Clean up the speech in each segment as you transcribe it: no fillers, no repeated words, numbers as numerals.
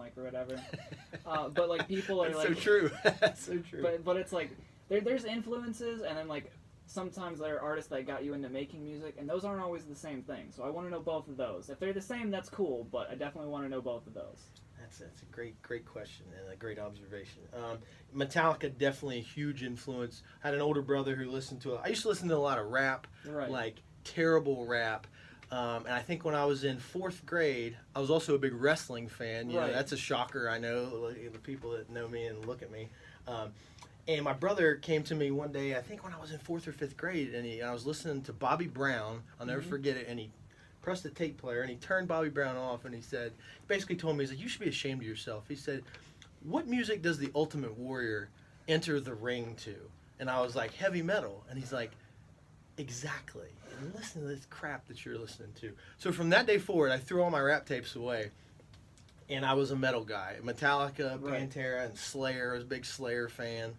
mic or whatever. But like people are That's like so true. That's so true. But it's like there's influences, and then like sometimes there are artists that got you into making music, and those aren't always the same thing. So I want to know both of those. If they're the same, that's cool, but I definitely want to know both of those. That's a great question and a great observation. Metallica, definitely a huge influence. I had an older brother who listened to it. I used to listen to a lot of rap, Right. like terrible rap. And I think when I was in 4th grade, I was also a big wrestling fan. You know, Right. that's a shocker, I know, like, the people that know me and look at me. And my brother came to me one day, I think when I was in 4th or 5th grade, and I was listening to Bobby Brown. I'll never forget it. And he pressed the tape player, and he turned Bobby Brown off, and he basically told me, he's like, you should be ashamed of yourself. He said, what music does the Ultimate Warrior enter the ring to? And I was like, heavy metal. And he's like, exactly. And listen to this crap that you're listening to. So from that day forward, I threw all my rap tapes away, and I was a metal guy. Metallica, Right. Pantera, and Slayer. I was a big Slayer fan.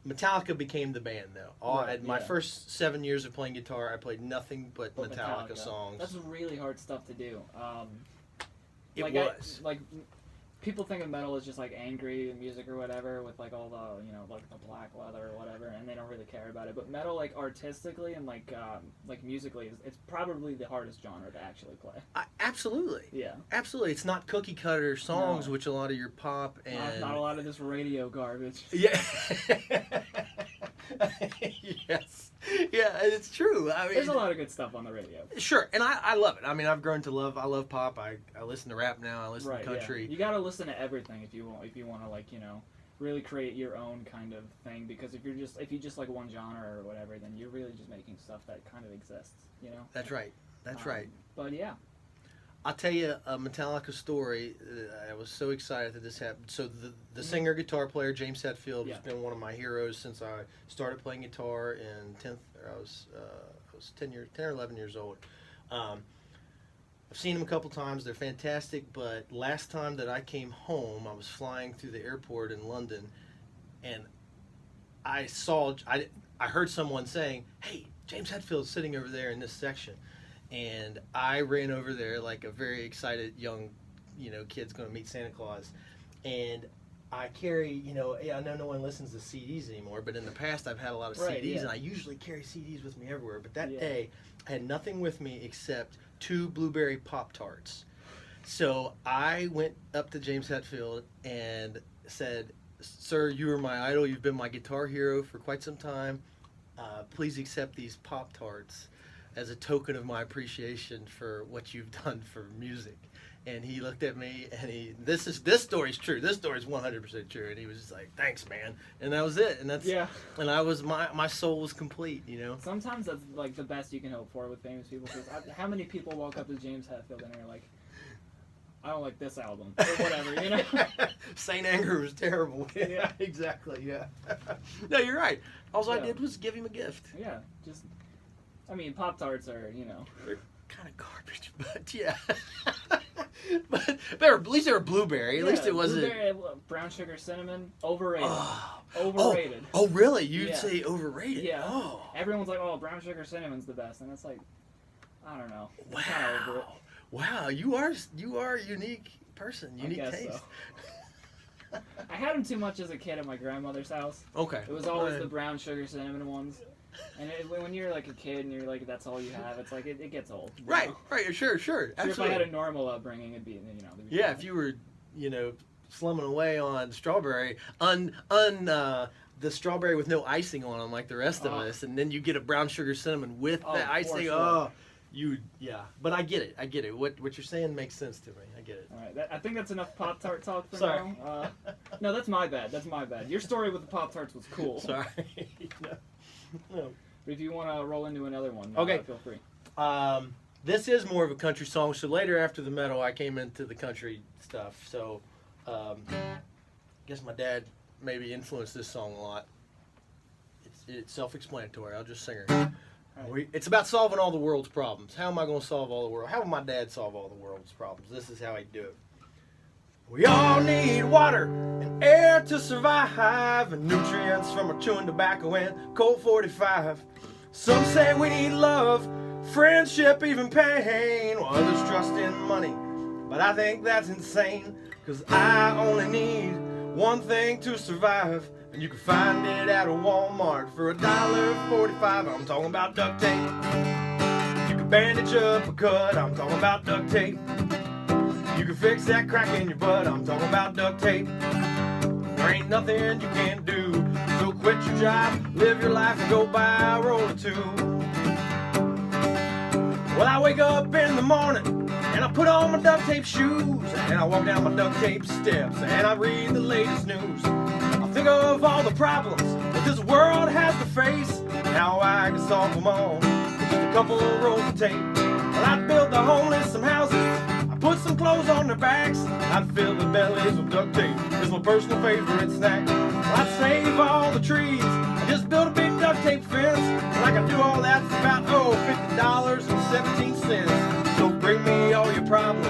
Metallica became the band, though. My first 7 years of playing guitar, I played nothing but Metallica songs. That's really hard stuff to do. It was. People think of metal as just like angry music or whatever, with like all the like the black leather or whatever, and they don't really care about it. But metal, like artistically and like musically, it's probably the hardest genre to actually play. Absolutely. Yeah. Absolutely. It's not cookie cutter songs, No. which a lot of your pop and Not a lot of this radio garbage. Yeah. Yes. Yeah, it's true. I mean, There's a lot of good stuff on the radio. Sure, and I love it. I mean, I've grown to love. I love pop. I listen to rap now. I listen to country. Yeah. You gotta listen to everything if you want to like really create your own kind of thing. Because if you just like one genre or whatever, then you're really just making stuff that kind of exists. That's right. That's right. But yeah. I'll tell you a Metallica story. I was so excited that this happened. So the singer, guitar player, James Hetfield, has been one of my heroes since I started playing guitar in 10th. I was 10 or 11 years old. I've seen them a couple times. They're fantastic. But last time that I came home, I was flying through the airport in London, and I heard someone saying, "Hey, James Hetfield's sitting over there in this section." And I ran over there like a very excited young, kid's going to meet Santa Claus. And I carry, I know no one listens to CDs anymore, but in the past I've had a lot of CDs, and I usually carry CDs with me everywhere. But that day, I had nothing with me except 2 blueberry Pop-Tarts. So I went up to James Hetfield and said, "Sir, you are my idol. You've been my guitar hero for quite some time. Please accept these Pop-Tarts as a token of my appreciation for what you've done for music." And he looked at me, and this story's true. This story's 100% true. And he was just like, "Thanks, man." And that was it. And and I was my soul was complete. Sometimes that's like the best you can hope for with famous people. Because how many people walk up to James Hetfield and are like, "I don't like this album," or whatever, Saint Anger was terrible. Yeah, exactly. Yeah. No, you're right. All I did was give him a gift. Yeah, Pop-Tarts are, They're kind of garbage, but yeah. but at least they were blueberry. At least it wasn't... Blueberry, brown sugar, cinnamon, overrated. Oh. Overrated. Oh, really? You'd say overrated? Yeah. Oh. Everyone's like, "Oh, brown sugar, cinnamon's the best." And it's like, I don't know. Wow. Kind of over it. Wow, you are a unique person, unique taste. So. I had them too much as a kid at my grandmother's house. Okay. It was always the brown sugar, cinnamon ones. And when you're like a kid and you're like, that's all you have, it's like, it gets old. Right, sure. Absolutely. If I had a normal upbringing, it'd be, Yeah, if you were, slumming away on strawberry, the strawberry with no icing on them like the rest of us, and then you get a brown sugar cinnamon with the icing. Sure. But I get it. What you're saying makes sense to me. I get it. All right, I think that's enough Pop-Tart talk for Sorry. now. No, that's my bad. Your story with the Pop-Tarts was cool. Sorry. No. But if you want to roll into another one, okay, feel free. This is more of a country song. So later after the metal, I came into the country stuff. So I guess my dad maybe influenced this song a lot. It's self-explanatory. I'll just sing her. Right. It's about solving all the world's problems. How am I going to solve all the world? How will my dad solve all the world's problems? This is how he'd do it. We all need water and air to survive, and nutrients from our chewing tobacco and Colt 45. Some say we need love, friendship, even pain, while others trust in money. But but I think that's insane, 'cause I only need one thing to survive, and you can find it at a Walmart for $1.45. I'm talking about duct tape. You can bandage up a cut, I'm talking about duct tape. You can fix that crack in your butt, I'm talking about duct tape. There ain't nothing you can do, so quit your job, live your life, and go buy a roll or two. Well, I wake up in the morning, and I put on my duct tape shoes, and I walk down my duct tape steps, and I read the latest news. I think of all the problems that this world has to face, and how I can solve them all with just a couple of rolls of tape. Well, I'd build the homeless some houses, I'd put some clothes on their backs, I'd fill the bellies with duct tape. It's my personal favorite snack. Well, I'd save all the trees, I just build a big duct tape fence, and I can do all that for about $50.17. So bring me all your problems,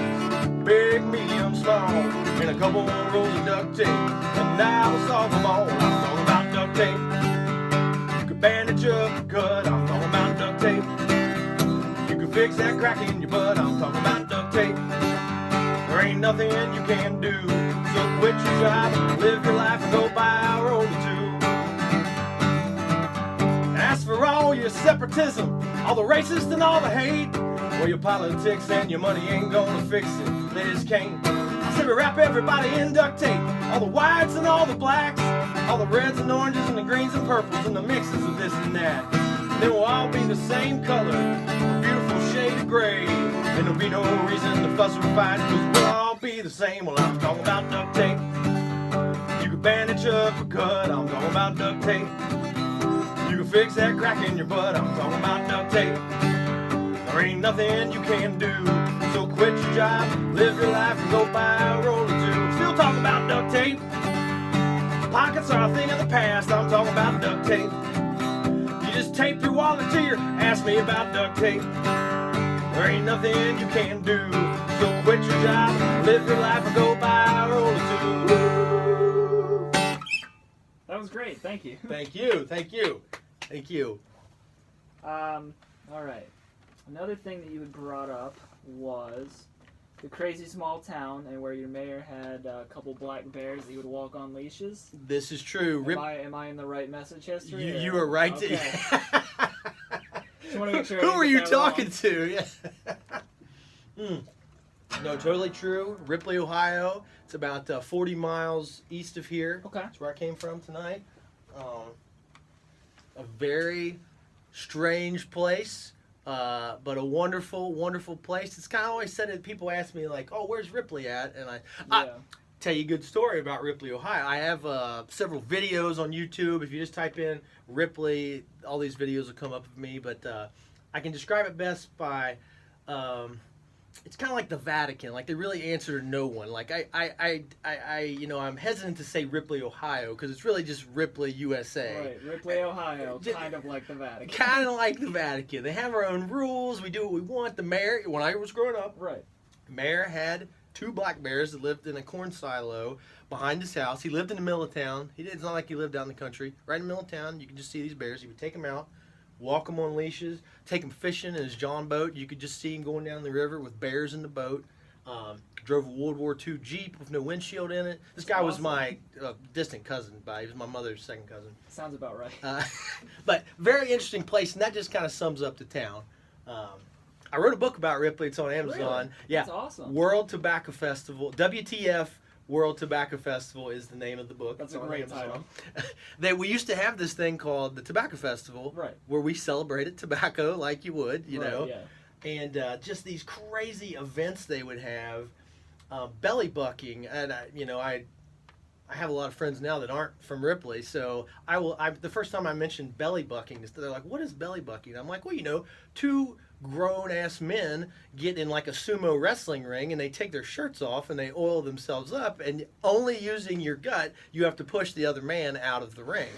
big, medium, small, and a couple more rolls of duct tape, and I will solve them all. I'm talking about duct tape. You can bandage up a cut, I'm talking about duct tape. You can fix that crack in your butt, I'm talking about duct tape. There ain't nothing you can do, so quit your job, live your life, and go buy a roll or two. As for all your separatism, all the racist and all the hate, well, your politics and your money ain't gonna fix it, they just can't. I said we wrap everybody in duct tape, all the whites and all the blacks, all the reds and oranges and the greens and purples and the mixes of this and that. And then we'll all be the same color, a beautiful shade of gray, and there'll be no reason to fuss or fight, 'cause we'll all be the same. Well, I'm talking about duct tape. You can bandage up a cut, I'm talking about duct tape. You can fix that crack in your butt, I'm talking about duct tape. There ain't nothing you can do, so quit your job, live your life, and go buy a roll or two. Still talking about duct tape. Pockets are a thing of the past, I'm talking about duct tape. You just tape your wallet to your, ask me about duct tape. There ain't nothing you can do, so quit your job, live your life, and go buy a roll or two. That was great, thank you. Thank you, thank you, thank you. All right. Another thing that you had brought up was the crazy small town, and where your mayor had a couple black bears that he would walk on leashes. This is true. Am I in the right message history? You were right. Okay. Just want to make sure. Who are you talking to? Yeah. No, totally true. Ripley, Ohio. It's about 40 miles east of here. Okay. That's where I came from tonight. A very strange place. But a wonderful, wonderful place. It's kind of always said that people ask me like, "Oh, where's Ripley at?" And I tell you a good story about Ripley, Ohio. I have several videos on YouTube. If you just type in Ripley, all these videos will come up with me. But I can describe it best by it's kind of like the Vatican. Like they really answer to no one. Like I'm hesitant to say Ripley, Ohio, because it's really just Ripley, USA. Right, Ripley, Ohio, kind of like the Vatican. Kind of like the Vatican. They have our own rules. We do what we want. The mayor, when I was growing up, right, mayor had 2 black bears that lived in a corn silo behind his house. He lived in the middle of town. It's not like he lived out in the country. Right in the middle of town, you can just see these bears. He would take them out, walk them on leashes, take them fishing in his John boat. You could just see him going down the river with bears in the boat. Drove a World War II Jeep with no windshield in it. This guy was my distant cousin, but he was my mother's second cousin. Sounds about right. But very interesting place, and that just kind of sums up the town. I wrote a book about Ripley. It's on Amazon. Really? Yeah, that's awesome. World Tobacco Festival. WTF World Tobacco Festival is the name of the book. That's a great title. We used to have this thing called the Tobacco Festival, right, where we celebrated tobacco like you would, you right, know. Yeah. And just these crazy events they would have, belly bucking, and I have a lot of friends now that aren't from Ripley, so the first time I mentioned belly bucking, they're like, "What is belly bucking?" I'm like, "Well, 2 grown-ass men get in like a sumo wrestling ring, and they take their shirts off, and they oil themselves up, and only using your gut, you have to push the other man out of the ring."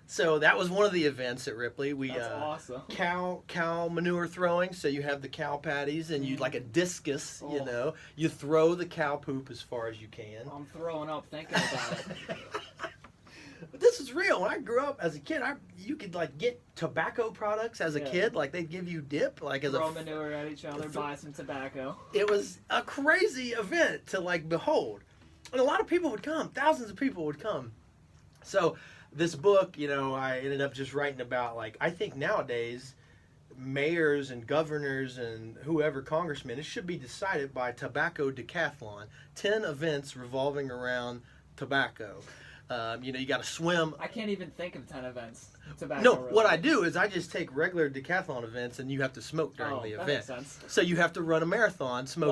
So that was one of the events at Ripley. That's awesome. Cow manure throwing. So you have the cow patties, and you like a discus. You know, you throw the cow poop as far as you can. I'm throwing up thinking about it. But this is real. When I grew up as a kid, you could like get tobacco products as a kid. Like they'd give you dip, like as throw manure at each other, buy some tobacco. It was a crazy event to like behold, and a lot of people would come. Thousands of people would come. So this book, I ended up just writing about like I think nowadays mayors and governors and whoever congressmen, it should be decided by tobacco decathlon. 10 events revolving around tobacco. You got to swim. I can't even think of 10 events. Tobacco. No, what I do is I just take regular decathlon events and you have to smoke during the event. That makes sense. So you have to run a marathon smoking.